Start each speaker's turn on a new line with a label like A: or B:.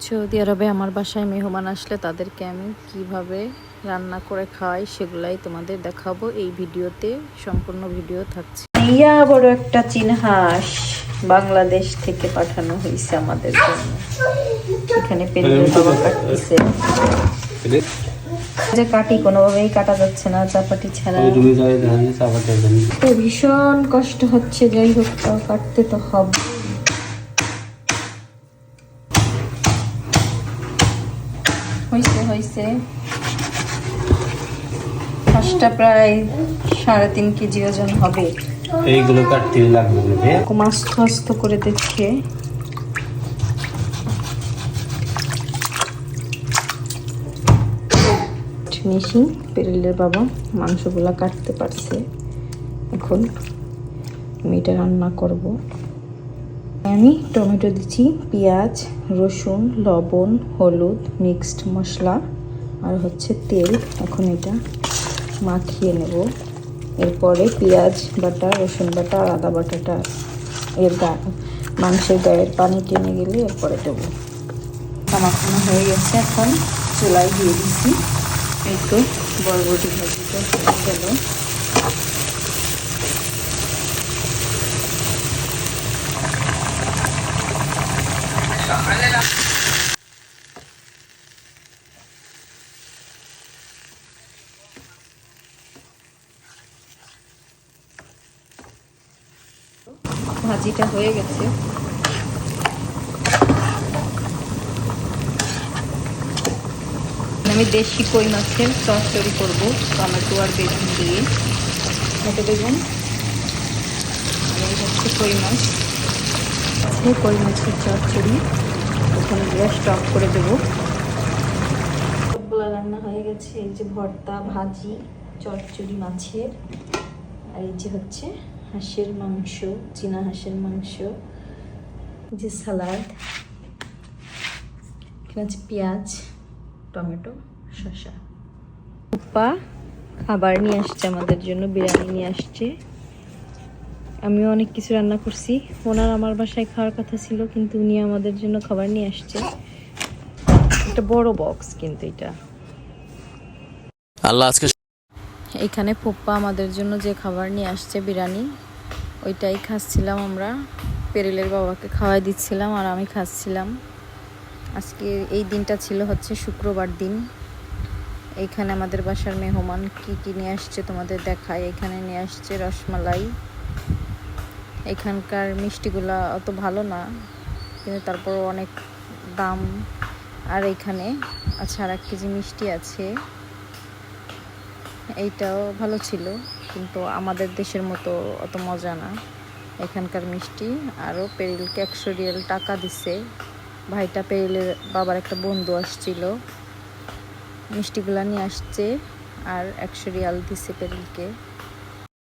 A: Saudi আরবে আমার বাসায় মেহমান আসলে তাদেরকে আমি কিভাবে রান্না করে খাওয়াই সেগুলাই তোমাদের দেখাবো এই ভিডিওতে। সম্পূর্ণ ভিডিও থাকছে। ইয়া বড় একটা চীন হাঁস বাংলাদেশ থেকে পাঠানো হয়েছে আমাদের জন্য। এখানে পেরিলের বাবা কাটতেছে, যে কাটি কোনোভাবেই কাটা যাচ্ছে না চাপাটি ছাড়া। তো ভীষণ কষ্ট হচ্ছে, যাই হোক কাটতে তো হবে। হয়েছে হাঁসটা প্রায় 3.5 কেজি ওজন হবে।
B: এইগুলো কাটতে লাগবে
A: আস্ত আস্ত করে দেখে ফিনিশিং। পেরিলের বাবা মাংসগুলা কাটতে পারছে। এখন আমি এটা রান্না করব। আমি টমেটো দিচ্ছি, পেঁয়াজ, রসুন, লবণ, হলুদ, মিক্সড মশলা আর হচ্ছে তেল। এখন এটা মাখিয়ে নেব। এরপরে পেঁয়াজ বাটা, রসুন বাটা আর আদা বাটাটা এর মাংসের গায়ের পানি টেনে গেলে এরপরে দেবো। মাখানো হয়ে গেছে, এখন চুলায় দিয়ে দিচ্ছি। এই তো বরবটি ভাজিটা হয়ে গেল। ভাজিটা হয়ে গেছে। আমি দেশি কই মাছের চচ্চড়ি করবো টমেটো আর বেগুন দিয়ে। এটা বেগুন হচ্ছে কই মাছ, কই মাছের চচ্চড়ি। ওখানে গ্যাস স্টপ করে দেবো। সবগুলো রান্না হয়ে গেছে। এই যে ভর্তা, ভাজি, চচ্চড়ি মাছের, আর এই যে হচ্ছে হাঁসের মাংস, চীনা হাঁসের মাংস, যে সালাদ, এখানে আছে পেঁয়াজ, টমেটো, শসা। উপ্পা খাবার নিয়ে আসছে আমাদের জন্য, বিরিয়ানি নিয়ে আসছে। আমিও অনেক কিছু রান্না করছি। ওনার আমার বাসায় খাওয়ার কথা ছিল, কিন্তু উনি আমাদের জন্য খাবার নিয়ে আসছে। একটা বড় বক্স, কিন্তু এটা
B: আল্লাহ আজকে
A: এইখানে ফুপ্পা আমাদের জন্য যে খাবার নিয়ে আসছে বিরিয়ানি, ওইটাই খাচ্ছিলাম আমরা। পেরিলের বাবাকে খাওয়াই দিচ্ছিলাম আর আমি খাচ্ছিলাম। আজকে এই দিনটা ছিল হচ্ছে শুক্রবার দিন। এইখানে আমাদের বাসার মেহমান কি কি নিয়ে আসছে তোমাদের দেখায়। এখানে নিয়ে আসছে রসমালাই। এখানকার মিষ্টিগুলা অত ভালো না, কিন্তু তারপরও অনেক দাম। আর এখানে আচ্ছা আর 1 কেজি মিষ্টি আছে। এইটাও ভালো ছিল, কিন্তু আমাদের দেশের মতো অত মজা না এখানকার মিষ্টি। আরও পেরিলকে 100 রিয়াল টাকা দিছে ভাইটা। পেরিলের বাবার একটা বন্ধু আসছিল, মিষ্টিগুলা নিয়ে আসছে আর 100 রিয়াল দিছে পেরিলকে।